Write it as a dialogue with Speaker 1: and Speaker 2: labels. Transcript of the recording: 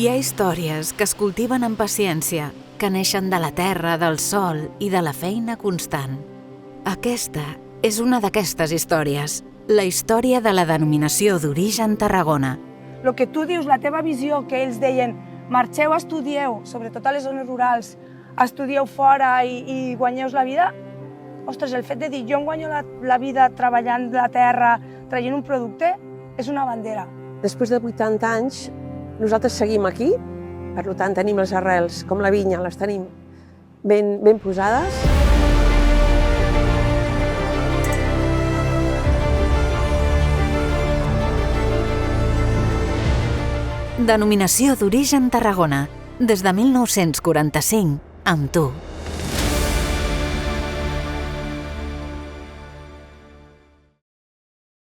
Speaker 1: Hi ha històries que es cultiven amb paciència, que neixen de la terra, del sol i de la feina constant. Aquesta és una d'aquestes històries, la història de la denominació d'origen Tarragona.
Speaker 2: El que tu dius, la teva visió, que ells deien marxeu, estudieu, sobretot a les zones rurals, estudieu fora i guanyeu la vida, ostres, el fet de dir jo em guanyo la vida treballant la terra, traient un producte, és una bandera.
Speaker 3: Després de 80 anys, nosaltres seguim aquí, per tant tenim les arrels, com la vinya, les tenim ben posades.
Speaker 1: Denominació d'origen Tarragona, des de 1945, amb tu.